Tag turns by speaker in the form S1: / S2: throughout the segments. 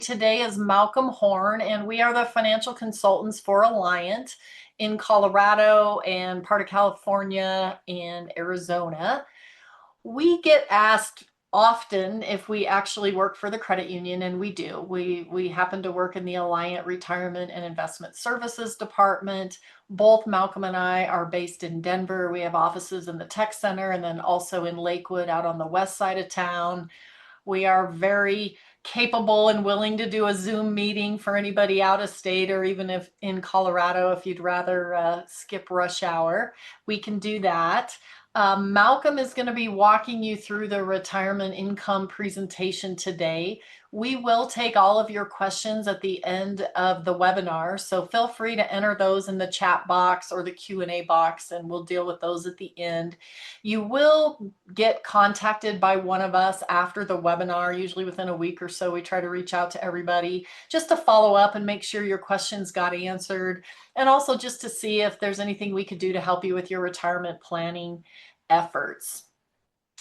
S1: Today is Malcolm Horn, and we are the financial consultants for Alliant in Colorado and part of California and Arizona. We get asked often if we actually work for the credit union, and we do. We happen to work in the Alliant Retirement and Investment Services Department. Both Malcolm and I are based in Denver. We have offices in the tech center and then also in Lakewood out on the west side of town. We are very capable and willing to do a Zoom meeting for anybody out of state, or even if in Colorado, if you'd rather skip rush hour, we can do that. Malcolm is going to be walking you through the retirement income presentation today. We will take all of your questions at the end of the webinar, so feel free to enter those in the chat box or the Q&A box, and we'll deal with those at the end. You will get contacted by one of us after the webinar, usually within a week or so. We try to reach out to everybody just to follow up and make sure your questions got answered, and also just to see if there's anything we could do to help you with your retirement planning efforts.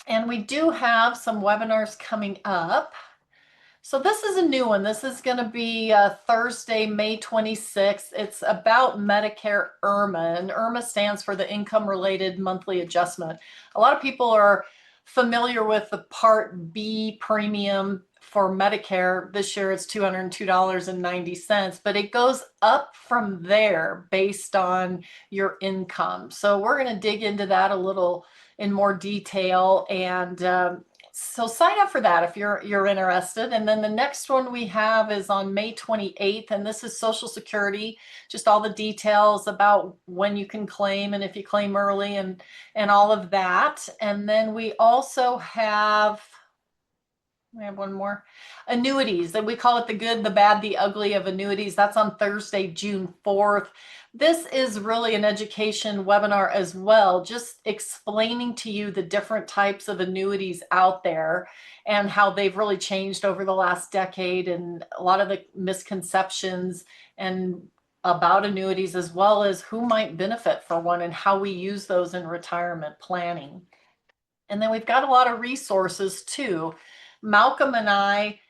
S1: And we do have some webinars coming up. So this is a new one. This is going to be Thursday, May 26th. It's about Medicare IRMAA, and IRMAA stands for the Income Related Monthly Adjustment. A lot of people are familiar with the Part B premium for Medicare. This year it's $202.90, but it goes up from there based on your income. So we're going to dig into that a little in more detail, and so sign up for that if you're interested. And then the next one we have is on May 28th, and this is Social Security, just all the details about when you can claim and if you claim early and all of that. And then we also have one more, annuities, that we call it the good, the bad, the ugly of annuities. That's on Thursday, June 4th. This is really an education webinar as well, just explaining to you the different types of annuities out there and how they've really changed over the last decade, and a lot of the misconceptions and about annuities, as well as who might benefit for one and how we use those in retirement planning. And then we've got a lot of resources too. Malcolm and I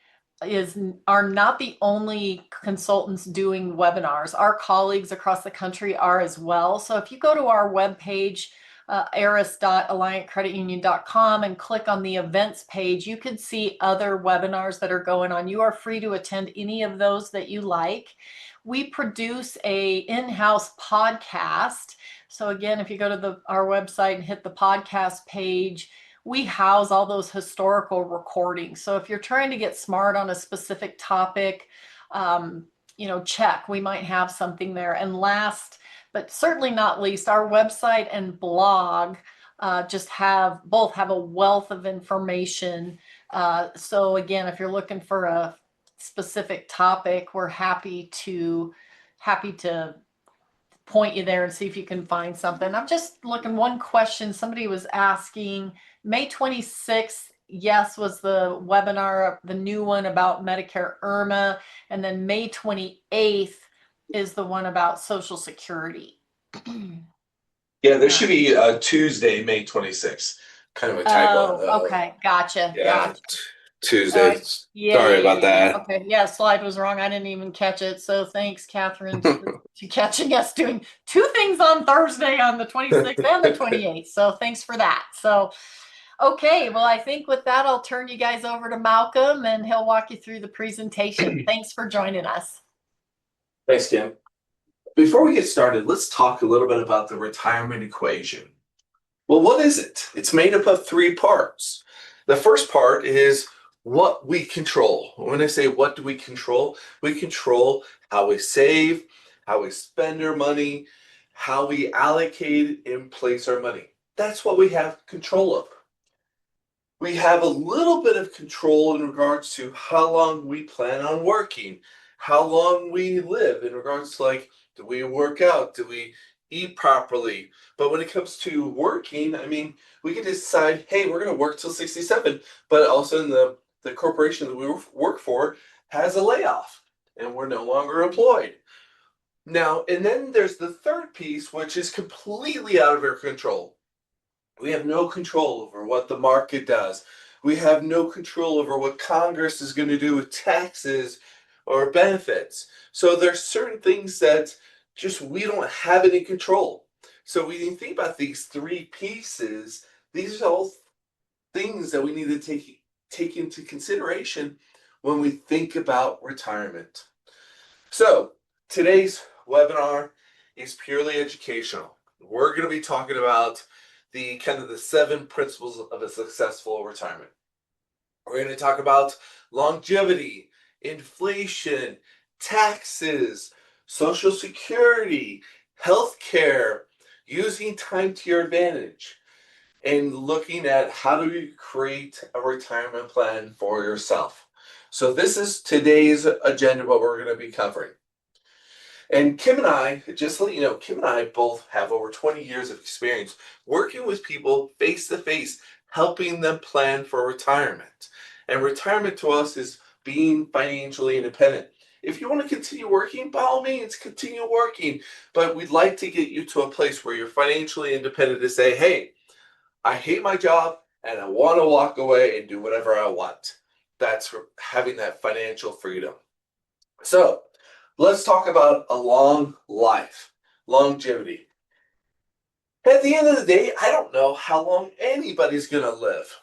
S1: are not the only consultants doing webinars. Our colleagues across the country are as well. So if you go to our webpage, aris.alliantcreditunion.com, and click on the events page, you can see other webinars that are going on. You are free to attend any of those that you like. We produce a in-house podcast. So again, if you go to our website and hit the podcast page, we house all those historical recordings. So if you're trying to get smart on a specific topic, check, we might have something there. And last, but certainly not least, our website and blog both have a wealth of information. So again, if you're looking for a specific topic, we're happy to point you there and see if you can find something. I'm just looking, one question somebody was asking, May 26th, yes, was the webinar, the new one about Medicare IRMAA, and then May 28th is the one about Social Security.
S2: Yeah, there should be Tuesday, May 26th. Kind of a typo.
S1: Oh, okay, gotcha.
S2: Yeah,
S1: Gotcha.
S2: Tuesday.
S1: Yeah,
S2: Sorry about that.
S1: Okay, yeah, slide was wrong. I didn't even catch it. So thanks, Catherine, to catching us doing two things on Thursday, on the 26th and the 28th. So thanks for that. So, okay, well, I think with that, I'll turn you guys over to Malcolm, and he'll walk you through the presentation. Thanks for joining us.
S2: Thanks, Kim. Before we get started, let's talk a little bit about the retirement equation. Well, what is it? It's made up of three parts. The first part is what we control. When I say what do we control how we save, how we spend our money, how we allocate and place our money. That's what we have control of. We have a little bit of control in regards to how long we plan on working, how long we live, in regards to, do we work out? Do we eat properly? But when it comes to working, we can decide, hey, we're going to work till 67, but also the corporation that we work for has a layoff and we're no longer employed. Now, and then there's the third piece, which is completely out of our control. We have no control over what the market does. We have no control over what Congress is going to do with taxes or benefits. So there's certain things that just we don't have any control. So when you think about these three pieces, these are all things that we need to take into consideration when we think about retirement. So today's webinar is purely educational. We're going to be talking about the 7 principles of a successful retirement. We're going to talk about longevity, inflation, taxes, social security, healthcare, using time to your advantage, and looking at how do you create a retirement plan for yourself. So this is today's agenda, what we're going to be covering. And Kim and I, just to let you know, Kim and I both have over 20 years of experience working with people face to face, helping them plan for retirement. And retirement to us is being financially independent. If you want to continue working, by all means, continue working. But we'd like to get you to a place where you're financially independent to say, hey, I hate my job and I want to walk away and do whatever I want. That's having that financial freedom. So let's talk about a long life, longevity. At the end of the day, I don't know how long anybody's going to live.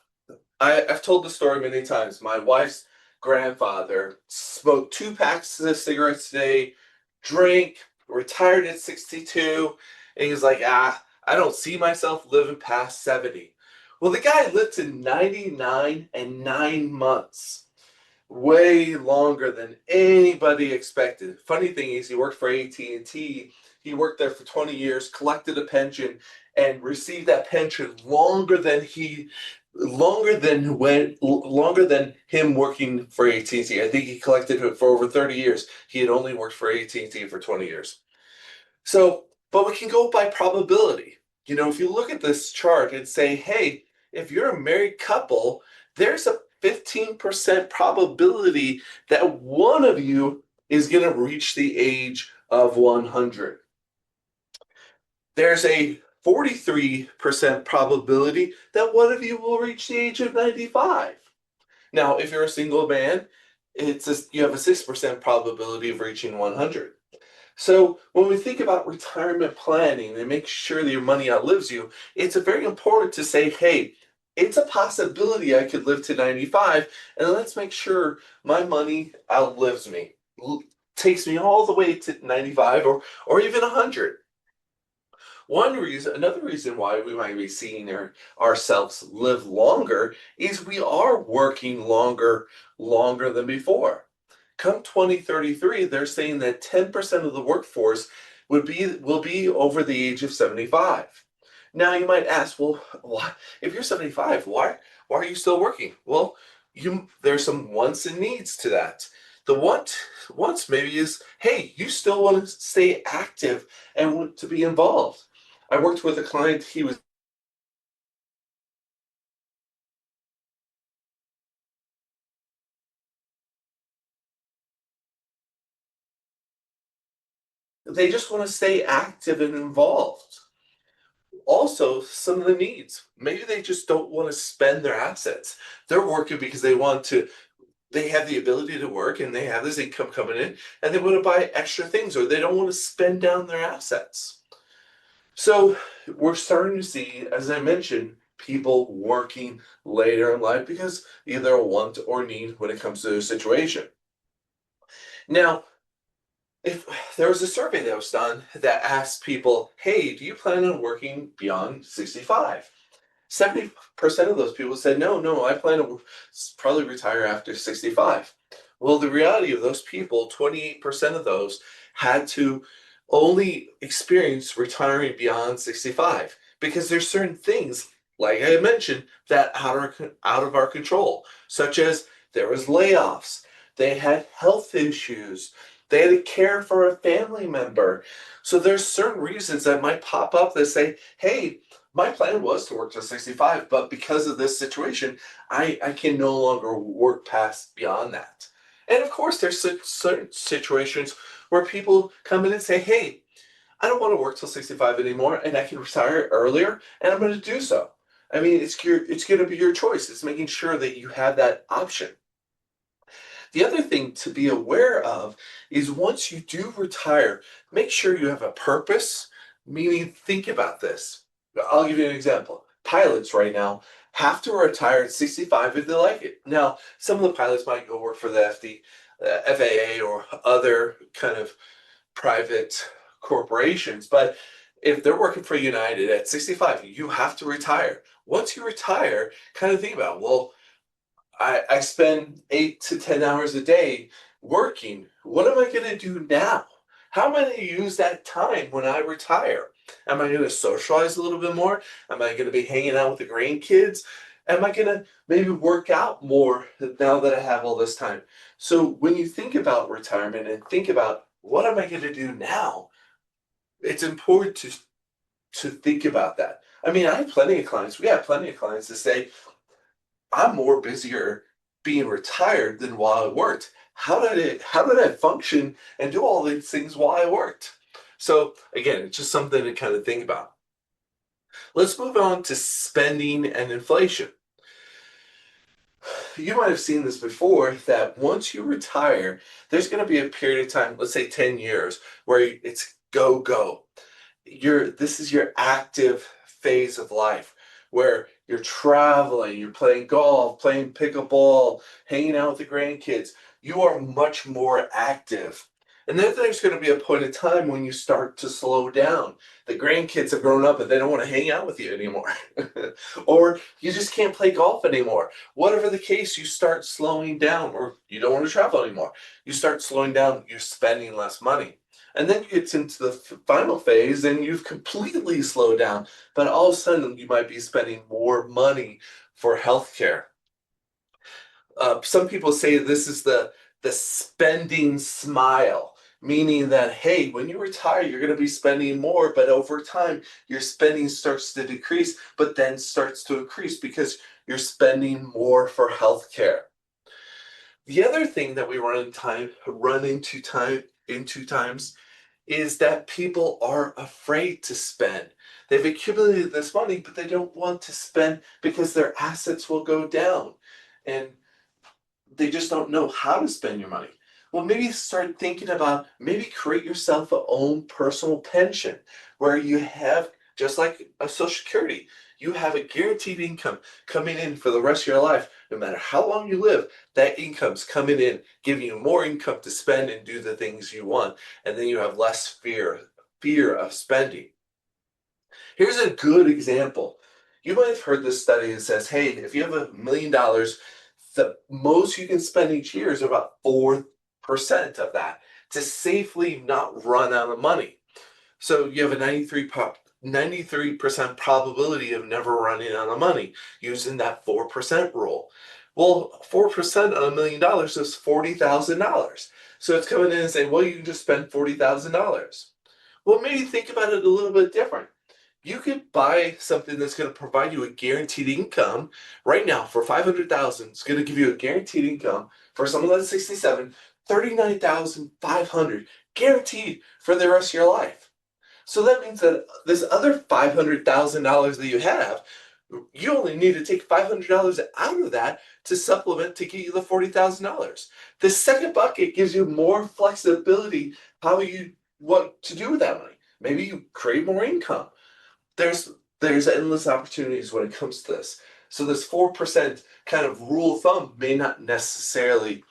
S2: I've told the story many times. My wife's grandfather smoked 2 packs of cigarettes a day, drank, retired at 62, and he's like, I don't see myself living past 70. Well, the guy lived to 99 and 9 months. Way longer than anybody expected. Funny thing is, he worked for AT&T. He worked there for 20 years, collected a pension, and received that pension longer than him working for AT&T. I think he collected it for over 30 years. He had only worked for AT&T for 20 years. So, but we can go by probability. If you look at this chart and say, hey, if you're a married couple, there's a 15% probability that one of you is going to reach the age of 100. There's a 43% probability that one of you will reach the age of 95. Now, if you're a single man, you have a 6% probability of reaching 100. So when we think about retirement planning and make sure that your money outlives you, it's very important to say, hey, it's a possibility I could live to 95, and let's make sure my money outlives me, takes me all the way to 95 or even 100. Another reason why we might be seeing ourselves live longer is we are working longer than before. Come 2033, they're saying that 10% of the workforce will be over the age of 75. Now you might ask, well, why, if you're 75, why are you still working? Well, there's some wants and needs to that. The wants maybe is, hey, you still want to stay active and want to be involved. I worked with a client, they just want to stay active and involved. Also, some of the needs, maybe they just don't want to spend their assets. They're working because they have the ability to work and they have this income coming in and they want to buy extra things, or they don't want to spend down their assets. So we're starting to see, as I mentioned, people working later in life because either a want or need when it comes to their situation. Now, if there was a survey that was done that asked people, hey, do you plan on working beyond 65? 70% of those people said, no, I plan to probably retire after 65. Well, the reality of those people, 28% of those had to only experience retiring beyond 65 because there's certain things, like I mentioned, that out of our control, such as there was layoffs, they had health issues, they had to care for a family member. So there's certain reasons that might pop up that say, hey, my plan was to work to 65, but because of this situation, I can no longer work past beyond that. And of course, there's certain situations where people come in and say, hey, I don't want to work till 65 anymore, and I can retire earlier, and I'm going to do so. I mean, it's going to be your choice. It's making sure that you have that option. The other thing to be aware of is once you do retire, make sure you have a purpose, meaning think about this. I'll give you an example. Pilots right now have to retire at 65 if they like it. Now, some of the pilots might go work for the FAA or other kind of private corporations, but if they're working for United at 65, you have to retire. Once you retire, kind of think about, well, I spend 8 to 10 hours a day working. What am I going to do now? How am I going to use that time when I retire? Am I going to socialize a little bit more? Am I going to be hanging out with the grandkids? Am I going to maybe work out more now that I have all this time? So when you think about retirement and think about what am I going to do now, it's important to think about that. I mean, I have plenty of clients. We have plenty of clients that say, I'm more busier being retired than while I worked. How did I function and do all these things while I worked? So again, it's just something to kind of think about. Let's move on to spending and inflation. You might have seen this before that once you retire, there's going to be a period of time, let's say 10 years, where it's go go. This is your active phase of life where you're traveling, you're playing golf, playing pickleball, hanging out with the grandkids. You are much more active. And then there's going to be a point of time when you start to slow down. The grandkids have grown up and they don't want to hang out with you anymore. Or you just can't play golf anymore. Whatever the case, you start slowing down, or you don't want to travel anymore. You start slowing down, you're spending less money. And then you get into the final phase and you've completely slowed down, but all of a sudden you might be spending more money for healthcare. Some people say this is the spending smile, meaning that, hey, when you retire, you're going to be spending more, but over time, your spending starts to decrease, but then starts to increase because you're spending more for healthcare. The other thing that we run into times is that people are afraid to spend. They've accumulated this money, but they don't want to spend because their assets will go down. And they just don't know how to spend your money. Well, maybe start thinking about maybe create yourself a own personal pension where you have, just like a social security, you have a guaranteed income coming in for the rest of your life. No matter how long you live, that income's coming in, giving you more income to spend and do the things you want. And then you have less fear of spending. Here's a good example. You might have heard this study that says, hey, if you have $1 million, the most you can spend each year is about 4% of that to safely not run out of money. So you have a 93% probability of never running out of money using that 4% rule. Well, 4% on $1 million is $40,000. So it's coming in and saying, well, you can just spend $40,000. Well, maybe think about it a little bit different. You could buy something that's going to provide you a guaranteed income right now for $500,000. It's going to give you a guaranteed income for someone that's 67, $39,500 guaranteed for the rest of your life. So that means that this other $500,000 that you have, you only need to take $500 out of that to supplement to get you the $40,000. The second bucket gives you more flexibility what to do with that money. Maybe you create more income. There's endless opportunities when it comes to this. So this 4% kind of rule of thumb may not necessarily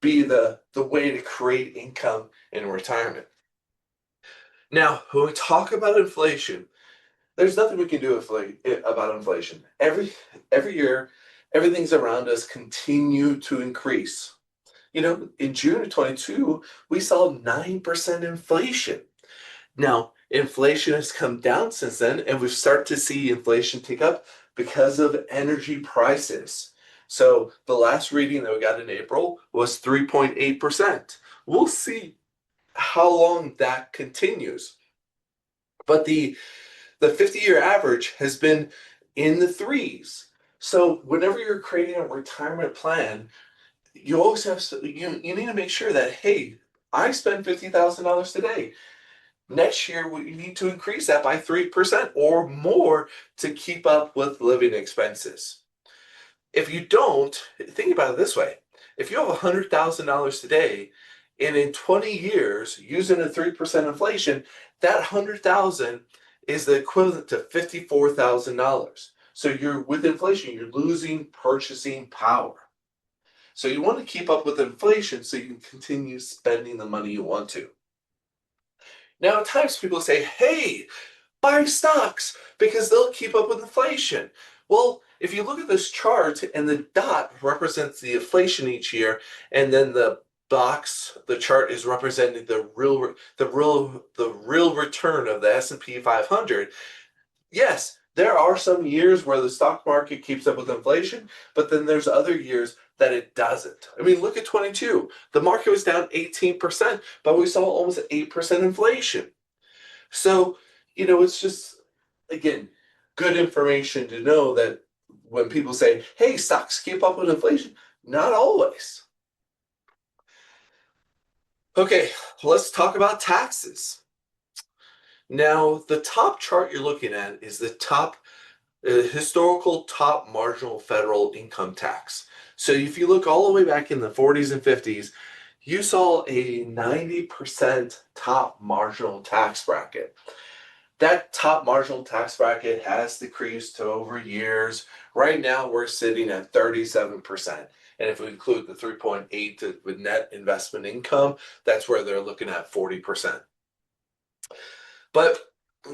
S2: be the way to create income in retirement. Now, when we talk about inflation, there's nothing we can do about inflation. Every year, everything's around us continue to increase. In June of 22, we saw 9% inflation. Now, inflation has come down since then, and we've started to see inflation tick up because of energy prices. So the last reading that we got in April was 3.8%. We'll see how long that continues. But the 50-year average has been in the threes. So whenever you're creating a retirement plan, you always have you need to make sure that, hey, I spend $50,000 today. Next year, we need to increase that by 3% or more to keep up with living expenses. If you don't, think about it this way. If you have $100,000 today, and in 20 years, using a 3% inflation, that 100,000 is the equivalent to $54,000. So you're with inflation, you're losing purchasing power. So you want to keep up with inflation so you can continue spending the money you want to. Now, at times people say, hey, buy stocks because they'll keep up with inflation. Well, if you look at this chart and the dot represents the inflation each year, and then the box, the chart is representing the real return of the S&P 500. Yes, there are some years where the stock market keeps up with inflation, but then there's other years that it doesn't. I mean, look at 22. The market was down 18%, but we saw almost 8% inflation. So, it's just, again, good information to know that when people say, hey, stocks keep up with inflation, not always. Okay, let's talk about taxes. Now, the top chart you're looking at is the historical top marginal federal income tax. So if you look all the way back in the 40s and 50s, you saw a 90% top marginal tax bracket. That top marginal tax bracket has decreased over years. Right now, we're sitting at 37%. And if we include the 3.8 with net investment income, that's where they're looking at 40%. But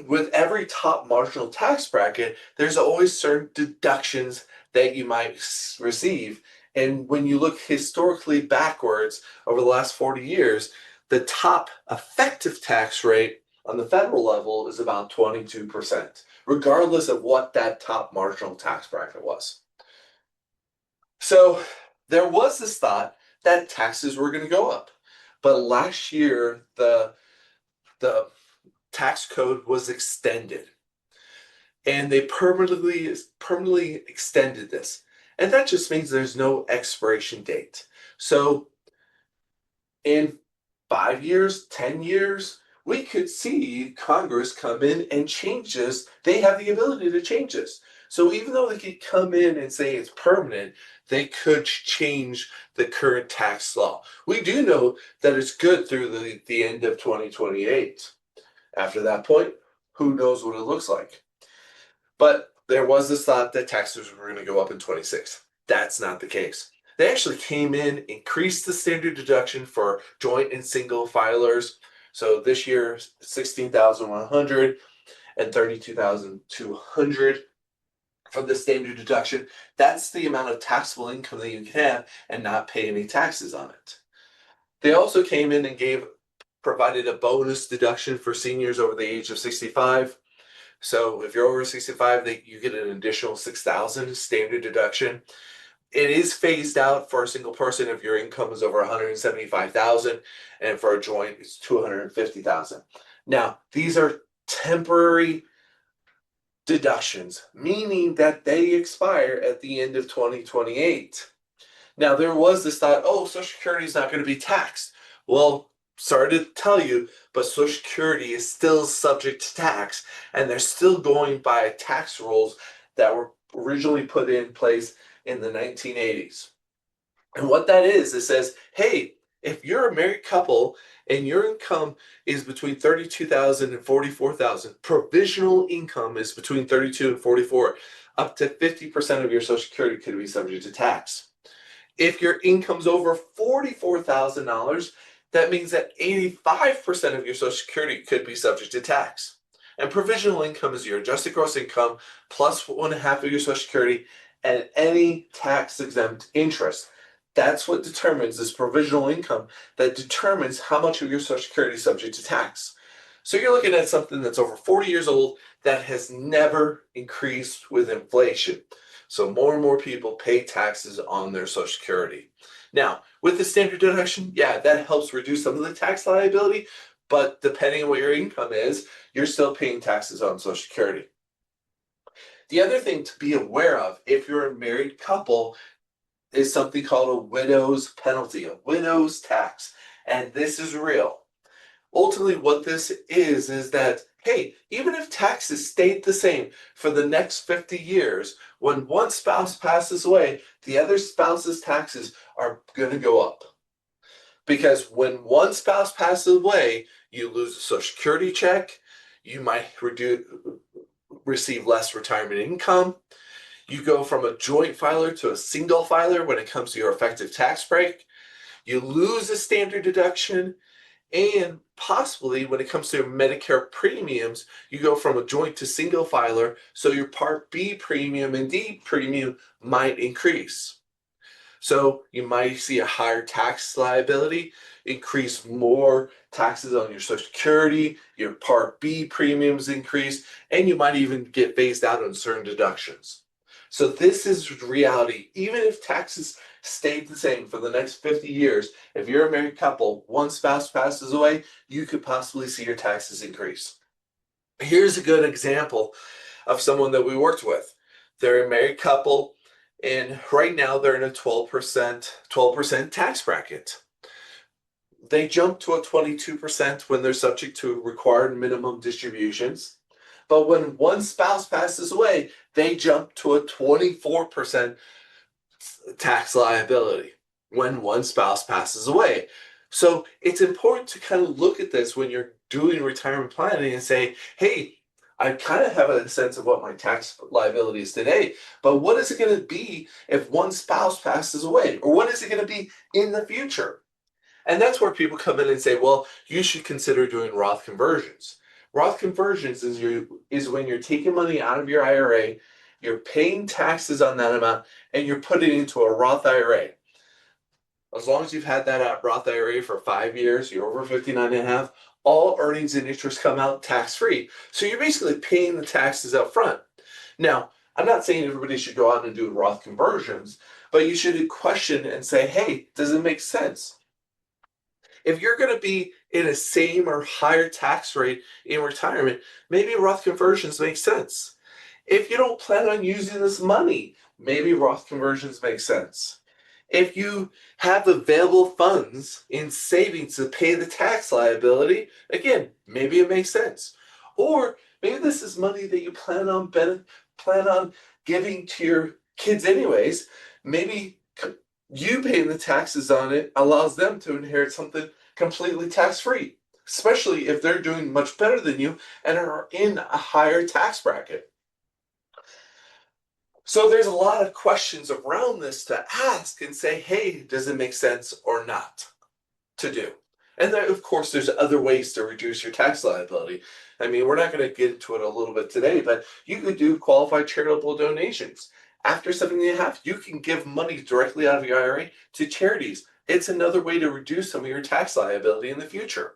S2: with every top marginal tax bracket, there's always certain deductions that you might receive. And when you look historically backwards over the last 40 years, the top effective tax rate on the federal level is about 22%, regardless of what that top marginal tax bracket was. So there was this thought that taxes were going to go up. But last year, the tax code was extended. And they permanently extended this. And that just means there's no expiration date. So in 5 years, 10 years, we could see Congress come in and change this. They have the ability to change this. So even though they could come in and say it's permanent, they could change the current tax law. We do know that it's good through the end of 2028. After that point, who knows what it looks like. But there was this thought that taxes were going to go up in 26. That's not the case. They actually came in, increased the standard deduction for joint and single filers. So this year, $16,100 and $32,200 from the standard deduction. That's the amount of taxable income that you can have and not pay any taxes on it. They also came in and provided a bonus deduction for seniors over the age of 65. So if you're over 65, you get an additional $6,000 standard deduction. It is phased out for a single person if your income is over $175,000, and for a joint, it's $250,000. Now, these are temporary deductions, meaning that they expire at the end of 2028. Now, there was this thought, oh, Social Security is not going to be taxed. Well, sorry to tell you, but Social Security is still subject to tax, and they're still going by tax rules that were originally put in place in the 1980s. And what that is, it says, hey, if you're a married couple and your income is between $32,000 and $44,000, provisional income is between $32,000 and $44,000, up to 50% of your Social Security could be subject to tax. If your income's over $44,000, that means that 85% of your Social Security could be subject to tax. And provisional income is your adjusted gross income plus 1.5 of your Social Security and any tax-exempt interest. That's what determines this provisional income that determines how much of your Social Security is subject to tax. So you're looking at something that's over 40 years old that has never increased with inflation. So more and more people pay taxes on their Social Security. Now, with the standard deduction, yeah, that helps reduce some of the tax liability, but depending on what your income is, you're still paying taxes on Social Security. The other thing to be aware of if you're a married couple is something called a widow's penalty, a widow's tax. And this is real. ultimately what this is that, hey, even if taxes stayed the same for the next 50 years, when one spouse passes away, the other spouse's taxes are going to go up. Because when one spouse passes away, you lose a Social Security check, you might receive less retirement income. You go from a joint filer to a single filer when it comes to your effective tax break. You lose a standard deduction. And possibly when it comes to Medicare premiums, you go from a joint to single filer, so your Part B premium and D premium might increase. So you might see a higher tax liability, increase more taxes on your Social Security, your Part B premiums increase, and you might even get phased out on certain deductions. So this is reality. Even if taxes stayed the same for the next 50 years, if you're a married couple, one spouse passes away, you could possibly see your taxes increase. Here's a good example of someone that we worked with. They're a married couple, and right now they're in a 12% tax bracket. They jump to a 22% when they're subject to required minimum distributions. But when one spouse passes away, they jump to a 24% tax liability when one spouse passes away. So it's important to kind of look at this when you're doing retirement planning and say, hey, I kind of have a sense of what my tax liability is today, but what is it going to be if one spouse passes away? Or what is it going to be in the future? And that's where people come in and say, well, you should consider doing Roth conversions. Roth conversions is when you're taking money out of your IRA, you're paying taxes on that amount, and you're putting it into a Roth IRA. As long as you've had that Roth IRA for 5 years, you're over 59 and a half, all earnings and interest come out tax-free. So you're basically paying the taxes up front. Now, I'm not saying everybody should go out and do Roth conversions, but you should question and say, hey, does it make sense? If you're going to be in a same or higher tax rate in retirement, maybe Roth conversions make sense. If you don't plan on using this money, maybe Roth conversions make sense. If you have available funds in savings to pay the tax liability, again, maybe it makes sense. Or maybe this is money that you plan on giving to your kids anyways. Maybe you paying the taxes on it allows them to inherit something completely tax-free, especially if they're doing much better than you and are in a higher tax bracket. So there's a lot of questions around this to ask and say, hey, does it make sense or not to do? And then, of course, there's other ways to reduce your tax liability. I mean, we're not going to get into it a little bit today, but you could do qualified charitable donations. After 70.5, you can give money directly out of your IRA to charities. It's another way to reduce some of your tax liability in the future.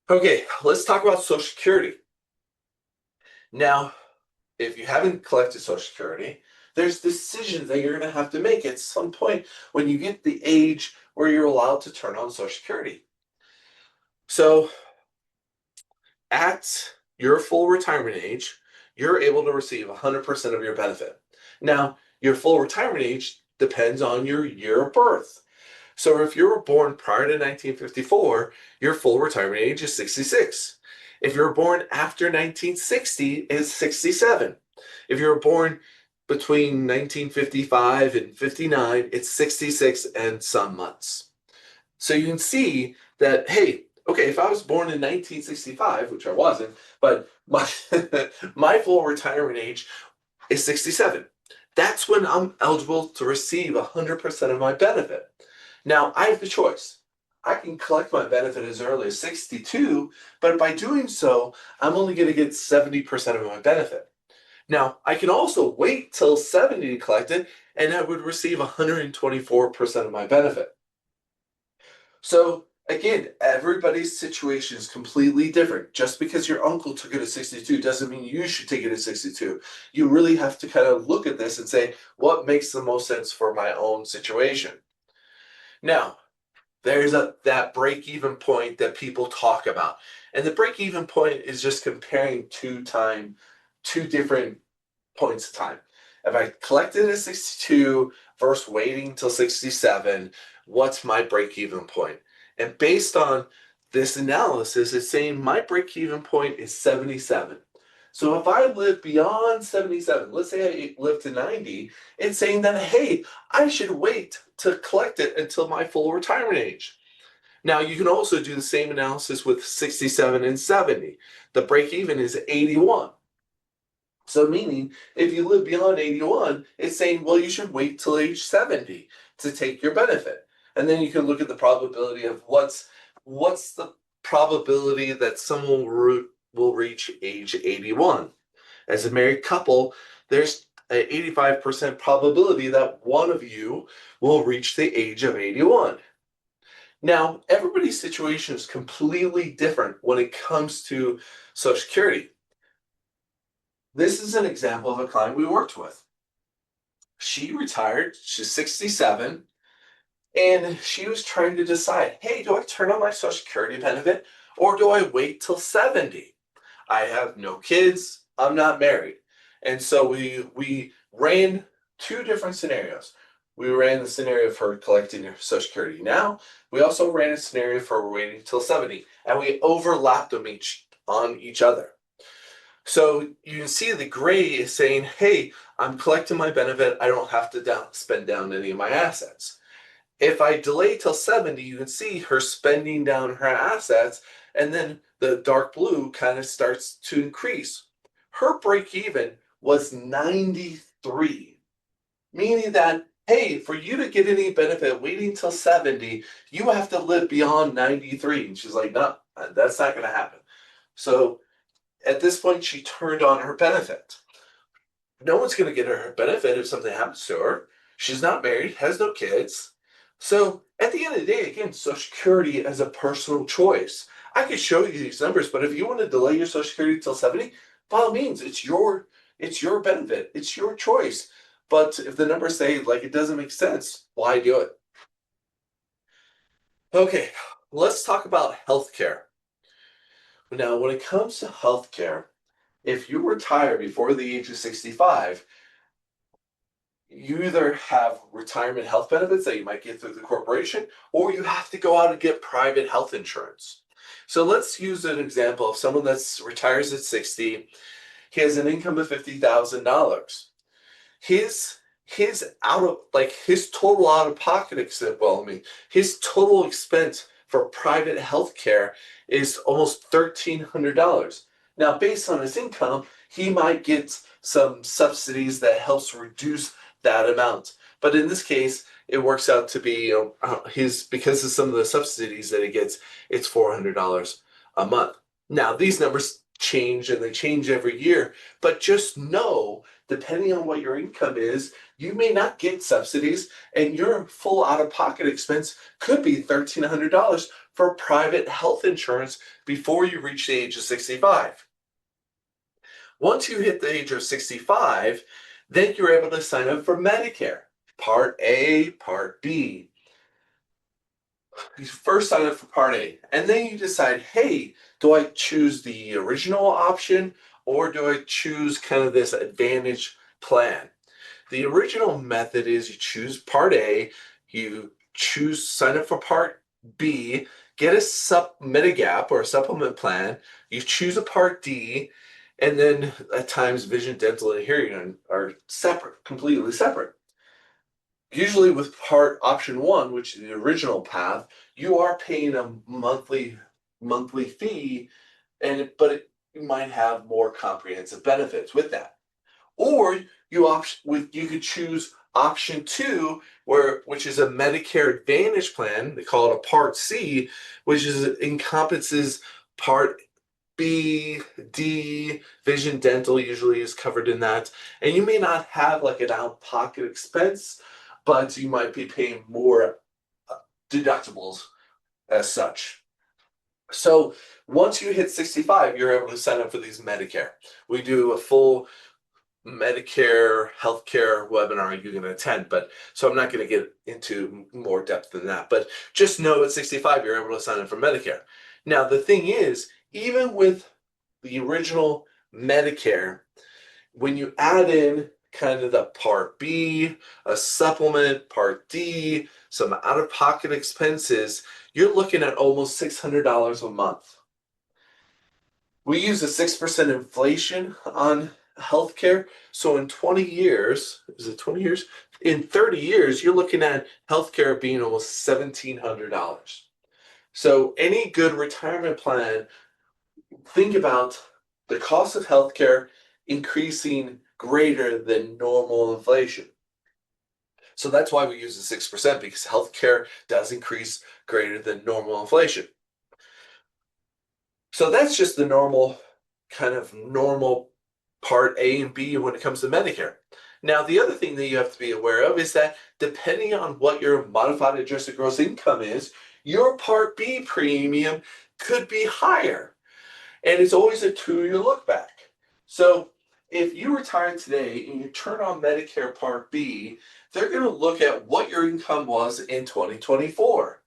S2: Okay, let's talk about Social Security. Now, if you haven't collected Social Security, there's decisions that you're going to have to make at some point when you get the age where you're allowed to turn on Social Security. So, at your full retirement age, you're able to receive 100% of your benefit. Now, your full retirement age depends on your year of birth. So if you were born prior to 1954, your full retirement age is 66. If you were born after 1960, it's 67. If you were born between 1955 and 59, it's 66 and some months. So you can see that, hey, okay, if I was born in 1965, which I wasn't, but my full retirement age is 67. That's when I'm eligible to receive 100% of my benefit. Now, I have the choice. I can collect my benefit as early as 62, but by doing so, I'm only going to get 70% of my benefit. Now, I can also wait till 70 to collect it, and I would receive 124% of my benefit. So, again, everybody's situation is completely different. Just because your uncle took it at 62 doesn't mean you should take it at 62. You really have to kind of look at this and say, what makes the most sense for my own situation? Now, there's that break-even point that people talk about. And the break-even point is just comparing two different points of time. If I collected at 62 versus waiting till 67, what's my break-even point? And based on this analysis is saying my break-even point is 77. So if I live beyond 77, let's say I live to 90, it's saying that, hey, I should wait to collect it until my full retirement age. Now, you can also do the same analysis with 67 and 70. The break-even is 81. So meaning, if you live beyond 81, it's saying, well, you should wait till age 70 to take your benefit. And then you can look at the probability of what's the probability that someone will reach age 81. As a married couple, there's an 85% probability that one of you will reach the age of 81. Now, everybody's situation is completely different when it comes to Social Security. This is an example of a client we worked with. She retired, she's 67, and she was trying to decide, hey, do I turn on my Social Security benefit or do I wait till 70? I have no kids, I'm not married. And so we ran two different scenarios. We ran the scenario for collecting your Social Security now. We also ran a scenario for waiting till 70, and we overlapped them on each other. So you can see the gray is saying, hey, I'm collecting my benefit. I don't have to spend down any of my assets. If I delay till 70, you can see her spending down her assets, and then the dark blue kind of starts to increase. Her break even was 93, meaning that, hey, for you to get any benefit waiting till 70, you have to live beyond 93. And she's like, no, that's not going to happen. So at this point, she turned on her benefit. No one's going to get her benefit if something happens to her. She's not married, has no kids. So at the end of the day, again, Social Security as a personal choice. I could show you these numbers, but if you want to delay your Social Security till 70, by all means, it's your benefit. It's your choice. But if the numbers say like it doesn't make sense, why do it? Okay, let's talk about healthcare. Now, when it comes to healthcare, if you retire before the age of 65, you either have retirement health benefits that you might get through the corporation, or you have to go out and get private health insurance. So let's use an example of someone that retires at 60. He has an income of $50,000. His total out of pocket expense, his total expense for private health care is almost $1,300. Now, based on his income, he might get some subsidies that helps reduce that amount. But in this case, it works out to be because of some of the subsidies that he gets, it's $400 a month. Now, these numbers change and they change every year, but just know, depending on what your income is, you may not get subsidies, and your full out-of-pocket expense could be $1,300 for private health insurance before you reach the age of 65. Once you hit the age of 65, then you're able to sign up for Medicare, Part A, Part B. You first sign up for Part A, and then you decide, hey, do I choose the original option or do I choose kind of this Advantage plan? The original method is you choose Part A, you sign up for Part B, get a Medigap or a supplement plan, you choose a Part D, and then at times vision, dental, and hearing are separate, completely separate. Usually with option one, which is the original path, you are paying a monthly fee, but you might have more comprehensive benefits with that. Or you could choose option two, which is a Medicare Advantage plan. They call it a Part C, which encompasses Part B, D, vision, dental usually is covered in that. And you may not have like an out-of-pocket expense, but you might be paying more deductibles as such. So once you hit 65, you're able to sign up for these Medicare. We do a full Medicare healthcare webinar you can attend, so I'm not going to get into more depth than that. But just know at 65, you're able to sign up for Medicare. Now, the thing is, even with the original Medicare, when you add in kind of the Part B, a supplement, Part D, some out-of-pocket expenses, you're looking at almost $600 a month. We use a 6% inflation on healthcare. So in 20 years, is it 20 years? In 30 years, you're looking at healthcare being almost $1,700. So any good retirement plan, think about the cost of healthcare increasing greater than normal inflation. So that's why we use the 6% because healthcare does increase greater than normal inflation. So that's just the normal part A and B when it comes to Medicare. Now, the other thing that you have to be aware of is that depending on what your modified adjusted gross income is, your Part B premium could be higher. And it's always a 2-year look back. So if you retire today and you turn on Medicare Part B, they're going to look at what your income was in 2024.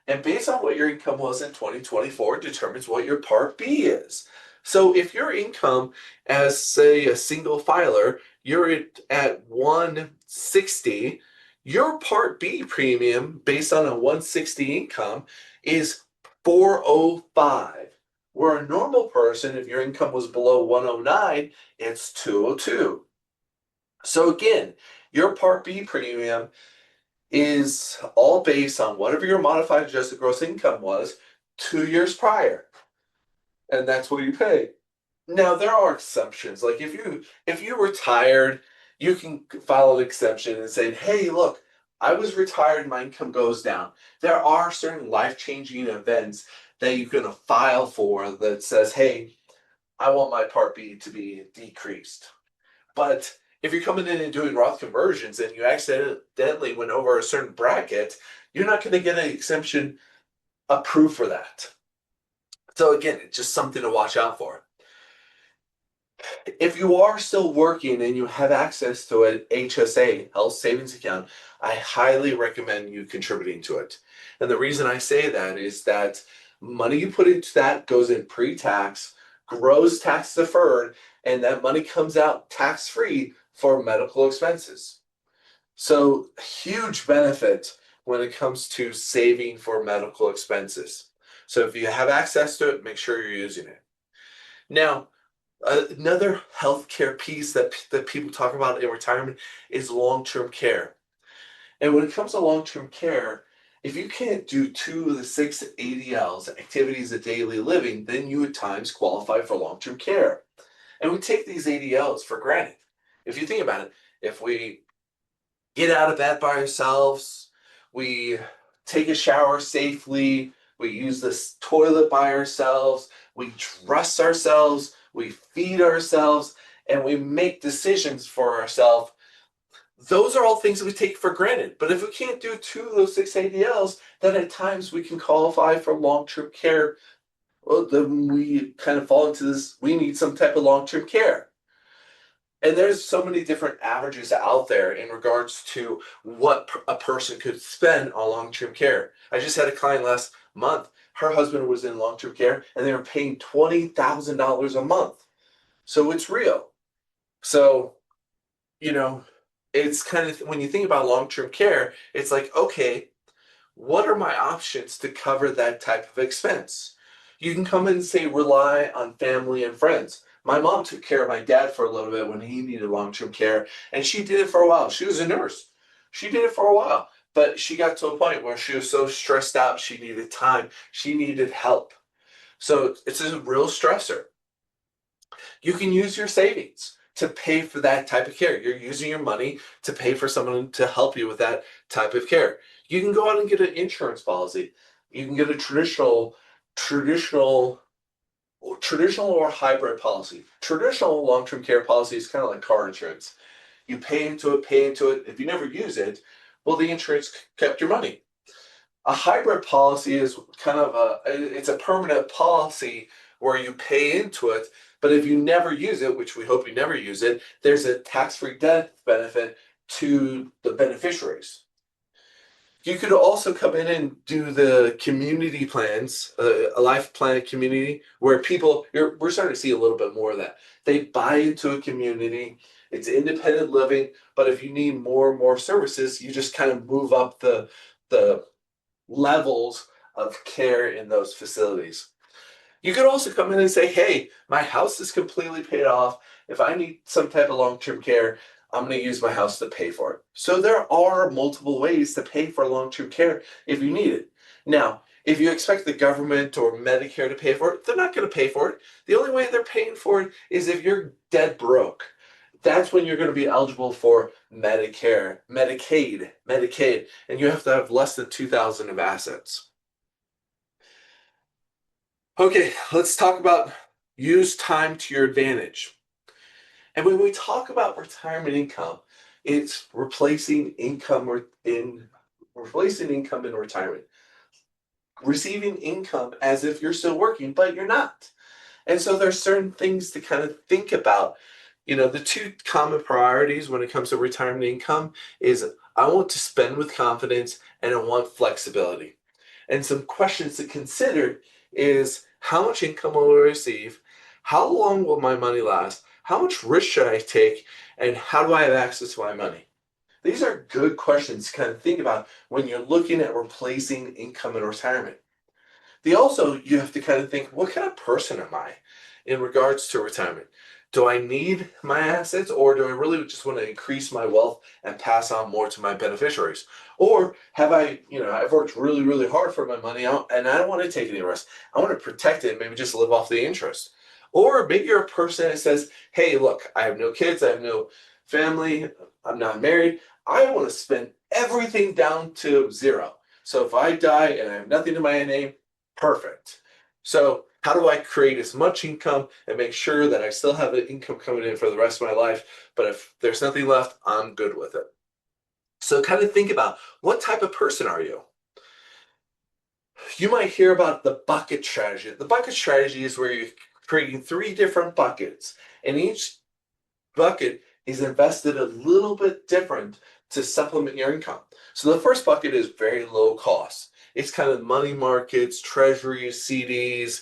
S2: And based on what your income was in 2024 determines what your Part B is. So if your income as, say, a single filer, you're at 160, your Part B premium based on a 160 income is 405. Where a normal person, if your income was below 109, it's 202. So again, your Part B premium is all based on whatever your modified adjusted gross income was 2 years prior. And that's what you pay. Now there are exceptions. Like if you retired, you can file an exception and say, hey, look, I was retired, my income goes down. There are certain life-changing events that you can file for that says, hey, I want my Part B to be decreased. But if you're coming in and doing Roth conversions and you accidentally went over a certain bracket, you're not going to get an exemption approved for that. So again, it's just something to watch out for. If you are still working and you have access to an HSA, health savings account, I highly recommend you contributing to it. And the reason I say that is that money you put into that goes in pre-tax, grows tax deferred, and that money comes out tax-free for medical expenses. So huge benefit when it comes to saving for medical expenses. So if you have access to it, make sure you're using it. Now, another healthcare piece that people talk about in retirement is long-term care. And when it comes to long-term care, if you can't do 2 of the 6 ADLs, activities of daily living, then you at times qualify for long-term care. And we take these ADLs for granted. If you think about it, if we get out of bed by ourselves, we take a shower safely, we use this toilet by ourselves, we dress ourselves, we feed ourselves, and we make decisions for ourselves. Those are all things that we take for granted. But if we can't do 2 of those 6 ADLs, then at times we can qualify for long-term care. Well, then we kind of fall into this, we need some type of long-term care. And there's so many different averages out there in regards to what a person could spend on long-term care. I just had a client last month. Her husband was in long-term care and they were paying $20,000 a month. So it's real. So, it's kind of, when you think about long-term care, it's like, okay, what are my options to cover that type of expense? You can come in and say, rely on family and friends. My mom took care of my dad for a little bit when he needed long-term care, and she did it for a while. She was a nurse. She did it for a while, but she got to a point where she was so stressed out, she needed time, she needed help. So it's a real stressor. You can use your savings to pay for that type of care. You're using your money to pay for someone to help you with that type of care. You can go out and get an insurance policy. You can get a traditional or hybrid policy. Traditional long-term care policy is kind of like car insurance. You pay into it. If you never use it, well, the insurance kept your money. A hybrid policy is kind of it's a permanent policy where you pay into it, but if you never use it, which we hope you never use it, there's a tax-free death benefit to the beneficiaries. You could also come in and do the community plans, a life plan community, where we're starting to see a little bit more of that. They buy into a community, it's independent living, but if you need more and more services, you just kind of move up the the levels of care in those facilities. You could also come in and say, hey, my house is completely paid off. If I need some type of long-term care, I'm going to use my house to pay for it. So there are multiple ways to pay for long-term care if you need it. Now, if you expect the government or Medicare to pay for it, they're not going to pay for it. The only way they're paying for it is if you're dead broke. That's when you're going to be eligible for Medicare, Medicaid, and you have to have less than 2,000 of assets. Okay, let's talk about use time to your advantage. And when we talk about retirement income, it's replacing income in retirement. Receiving income as if you're still working, but you're not. And so there's certain things to kind of think about. The two common priorities when it comes to retirement income is I want to spend with confidence and I want flexibility. And some questions to consider is how much income will I receive? How long will my money last? How much risk should I take? And how do I have access to my money? These are good questions to kind of think about when you're looking at replacing income in retirement. You have to kind of think, what kind of person am I in regards to retirement? Do I need my assets, or do I really just want to increase my wealth and pass on more to my beneficiaries? Or have I've worked really, really hard for my money out and I don't want to take any risk. I want to protect it and maybe just live off the interest. Or maybe you're a person that says, hey, look, I have no kids, I have no family, I'm not married. I want to spend everything down to zero. So if I die and I have nothing to my name, perfect. So how do I create as much income and make sure that I still have an income coming in for the rest of my life? But if there's nothing left, I'm good with it. So kind of think about what type of person are you? You might hear about the bucket strategy. The bucket strategy is where you're creating 3 different buckets, and each bucket is invested a little bit different to supplement your income. So the first bucket is very low cost. It's kind of money markets, treasuries, CDs,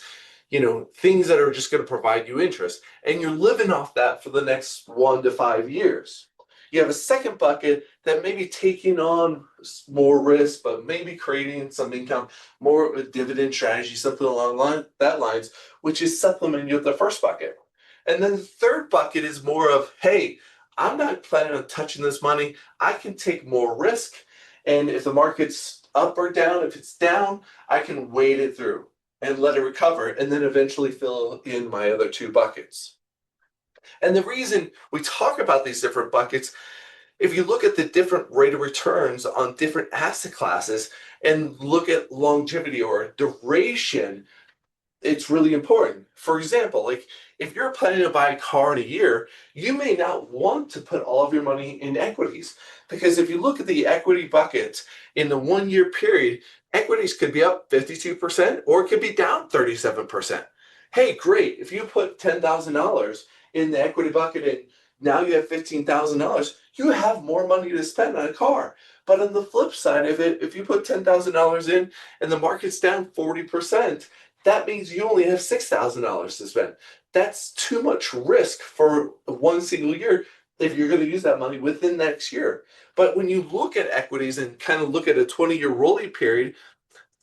S2: things that are just going to provide you interest. And you're living off that for the next 1 to 5 years. You have a second bucket that may be taking on more risk, but maybe creating some income, more of a dividend strategy, something along that lines, which is supplementing you with the first bucket. And then the third bucket is more of, hey, I'm not planning on touching this money. I can take more risk. And if the market's up or down, if it's down, I can wait it through and let it recover and then eventually fill in my other 2 buckets. And the reason we talk about these different buckets, if you look at the different rate of returns on different asset classes and look at longevity or duration, it's really important. For example, like if you're planning to buy a car in a year, you may not want to put all of your money in equities, because if you look at the equity buckets in the 1 year period, equities could be up 52% or it could be down 37%. Hey, great. If you put $10,000 in the equity bucket and now you have $15,000, you have more money to spend on a car. But on the flip side of it, if you put $10,000 in and the market's down 40%, that means you only have $6,000 to spend. That's too much risk for 1 single year if you're going to use that money within next year. But when you look at equities and kind of look at a 20-year rolling period,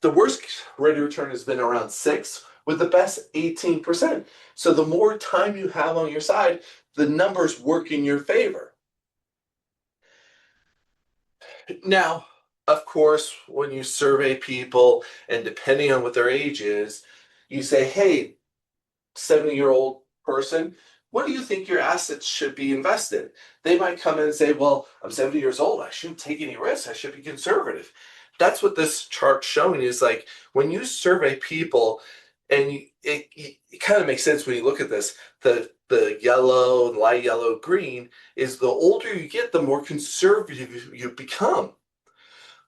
S2: the worst rate of return has been around 6, with the best 18%. So the more time you have on your side, the numbers work in your favor. Now, of course, when you survey people and depending on what their age is, you say, hey, 70-year-old person, what do you think your assets should be invested? They might come in and say, well, I'm 70 years old. I shouldn't take any risks. I should be conservative. That's what this chart's showing is like when you survey people, and it kind of makes sense when you look at this, the yellow, light yellow, green is the older you get, the more conservative you become.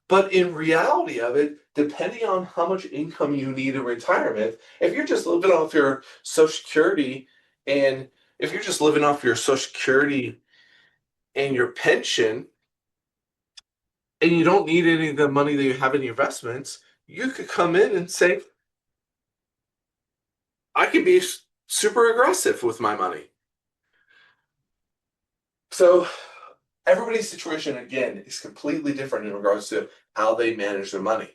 S2: But in reality of it, depending on how much income you need in retirement, if you're just living off your Social Security and if you're just living off your Social Security and your pension, and you don't need any of the money that you have in your investments, you could come in and say, I can be super aggressive with my money. So Everybody's situation, again, is completely different in regards to how they manage their money.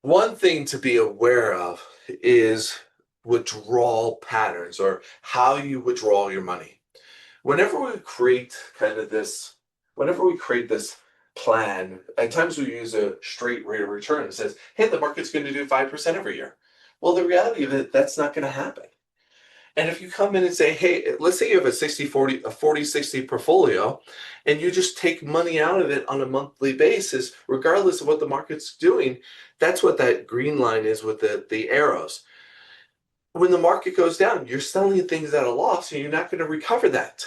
S2: One thing to be aware of is withdrawal patterns, or how you withdraw your money. Whenever we create whenever we create this plan, at times we use a straight rate of return. It says, hey, the market's going to do 5% every year. Well, the reality of it, that's not going to happen. And if you come in and say, hey, let's say you have a 60-40, a 40-60 portfolio, and you just take money out of it on a monthly basis, regardless of what the market's doing, that's what that green line is with the arrows. When the market goes down, you're selling things at a loss and you're not going to recover that.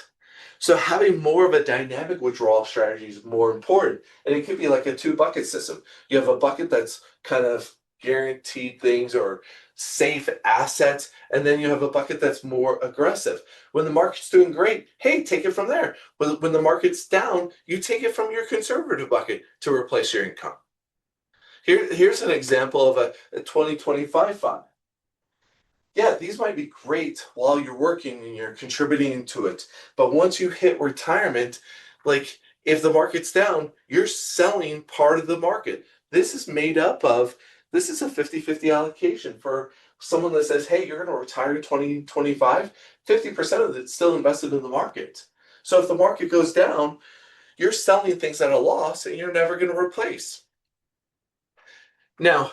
S2: So having more of a dynamic withdrawal strategy is more important. And it could be like a two bucket system. You have a bucket that's kind of guaranteed things or safe assets, and then you have a bucket that's more aggressive. When the market's doing great, hey, take it from there. When the market's down, you take it from your conservative bucket to replace your income. Here's an example of a 2025 fund. Yeah, these might be great while you're working and you're contributing to it. But once you hit retirement, like if the market's down, you're selling part of the market. This is made up of, this is a 50-50 allocation for someone that says, hey, you're going to retire in 2025, 50% of it's still invested in the market. So if the market goes down, you're selling things at a loss and you're never going to replace. Now,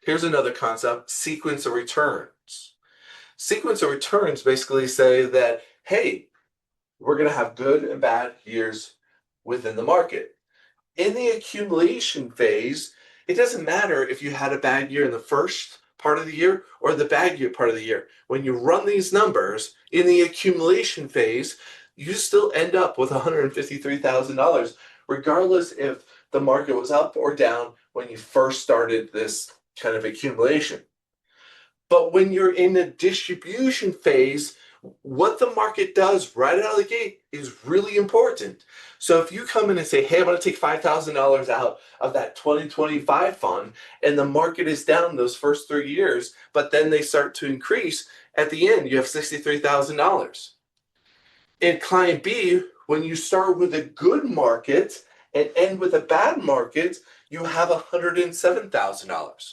S2: here's another concept, sequence of returns. Sequence of returns basically say that, hey, we're going to have good and bad years within the market. In the accumulation phase, it doesn't matter if you had a bad year in the first part of the year or the bad year part of the year. When you run these numbers in the accumulation phase, you still end up with $153,000, regardless if the market was up or down when you first started this kind of accumulation. But when you're in the distribution phase, what the market does right out of the gate is really important. So if you come in and say, hey, I'm going to take $5,000 out of that 2025 fund, and the market is down those first 3 years, but then they start to increase, at the end, you have $63,000. In client B, when you start with a good market and end with a bad market, you have $107,000.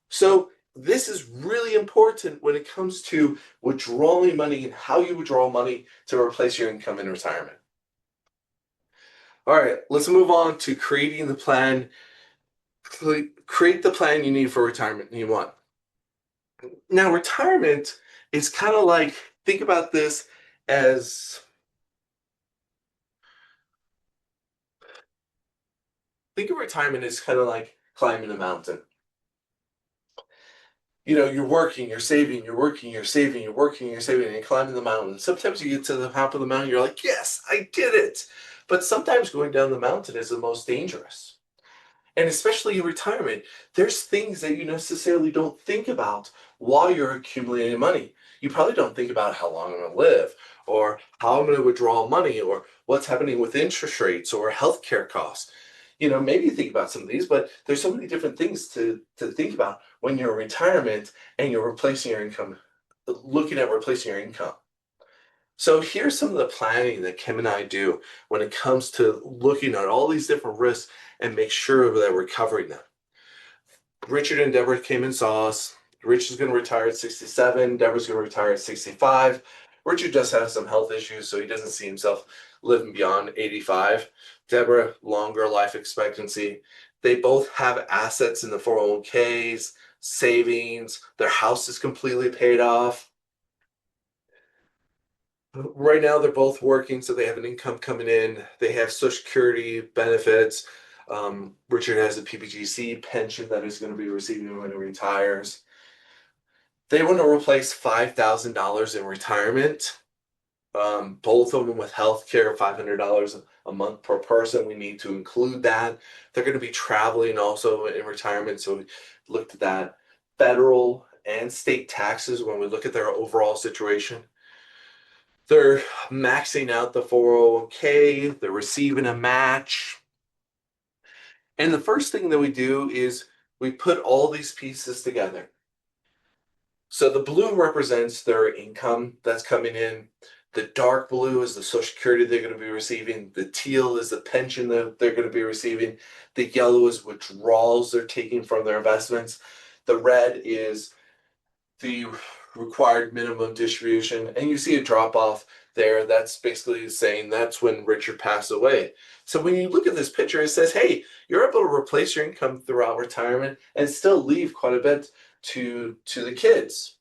S2: So this is really important when it comes to withdrawing money and how you withdraw money to replace your income in retirement. All right, let's move on to creating the plan. Create the plan you need for retirement you want. Now, retirement is kind of like, think about this as, think of retirement as kind of like climbing a mountain. You know, you're working, you're saving, you're working, you're saving, you're working, you're saving, and you're climbing the mountain. Sometimes you get to the top of the mountain, you're like, yes, I did it. But sometimes going down the mountain is the most dangerous. And especially in retirement, there's things that you necessarily don't think about while you're accumulating money. You probably don't think about how long I'm going to live, or how I'm going to withdraw money, or what's happening with interest rates or healthcare costs. You know, maybe you think about some of these, but there's so many different things to think about when you're in retirement and you're replacing your income, looking at replacing your income. So here's some of the planning that Kim and I do when it comes to looking at all these different risks and make sure that we're covering them. Richard and Deborah came and saw us. Rich is going to retire at 67. Deborah's going to retire at 65. Richard just has some health issues, so he doesn't see himself living beyond 85. Deborah, longer life expectancy. They both have assets in the 401ks, savings. Their house is completely paid off. Right now, they're both working, so they have an income coming in. They have Social Security benefits. Richard has a PPGC pension that he's going to be receiving when he retires. They want to replace $5,000 in retirement. Both of them with health care, $500 a month per person. We need to include that. They're going to be traveling also in retirement, so we looked at that. Federal and state taxes when we look at their overall situation. They're maxing out the 401k, they're receiving a match. And the first thing that we do is we put all these pieces together. So the blue represents their income that's coming in. The dark blue is the Social Security they're going to be receiving. The teal is the pension that they're going to be receiving. The yellow is withdrawals they're taking from their investments. The red is the required minimum distribution. And you see a drop off there. That's basically saying that's when Richard passed away. So when you look at this picture, it says, hey, you're able to replace your income throughout retirement and still leave quite a bit to the kids.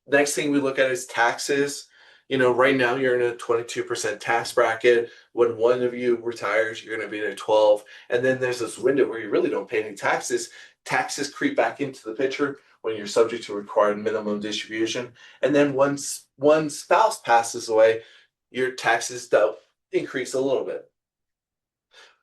S2: Next thing we look at is taxes. Right now you're in a 22% tax bracket. When one of you retires, you're going to be in a 12. And then there's this window where you really don't pay any taxes. Taxes creep back into the picture when you're subject to required minimum distribution. And then once one spouse passes away, your taxes do increase a little bit.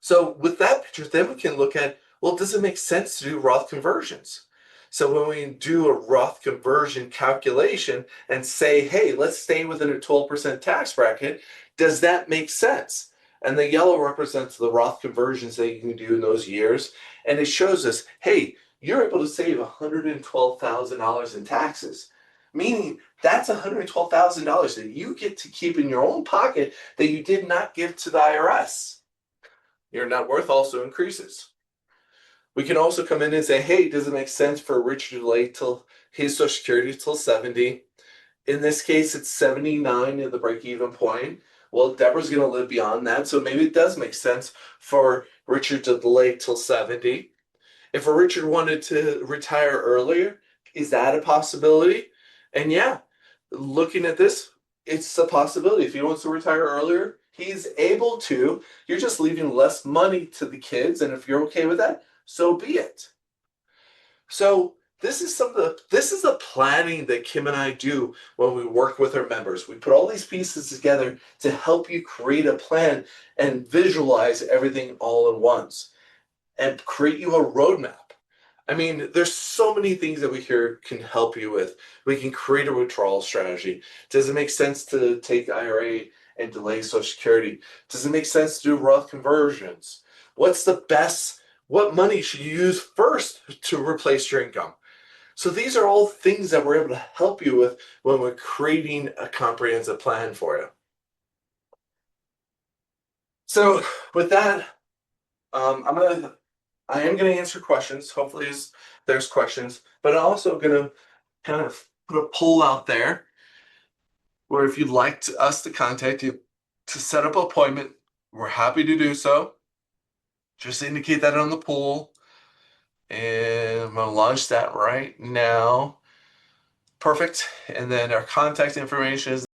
S2: So with that picture, then we can look at, well, does it make sense to do Roth conversions? So when we do a Roth conversion calculation and say, hey, let's stay within a 12% tax bracket, does that make sense? And the yellow represents the Roth conversions that you can do in those years. And it shows us, hey, you're able to save $112,000 in taxes, meaning that's $112,000 that you get to keep in your own pocket that you did not give to the IRS. Your net worth also increases. We can also come in and say, hey, does it make sense for Richard to delay till his Social Security till 70? In this case, it's 79 at the break-even point. Well, Deborah's going to live beyond that, so maybe it does make sense for Richard to delay till 70. If Richard wanted to retire earlier, is that a possibility? And yeah, looking at this, it's a possibility. If he wants to retire earlier, he's able to. You're just leaving less money to the kids, and if you're okay with that, so be it. So this is the planning that Kim and I do when we work with our members. We put all these pieces together to help you create a plan and visualize everything all at once and create you a roadmap. I mean, there's so many things that we here can help you with. We can create a withdrawal strategy. Does it make sense to take IRA and delay Social Security? Does it make sense to do Roth conversions? What money should you use first to replace your income? So these are all things that we're able to help you with when we're creating a comprehensive plan for you. So with that, I am going to answer questions. Hopefully there's questions, but I'm also going to kind of put a poll out there where if you'd like us to contact you to set up an appointment, we're happy to do so. Just indicate that on the poll. And I'm going to launch that right now. Perfect. And then our contact information is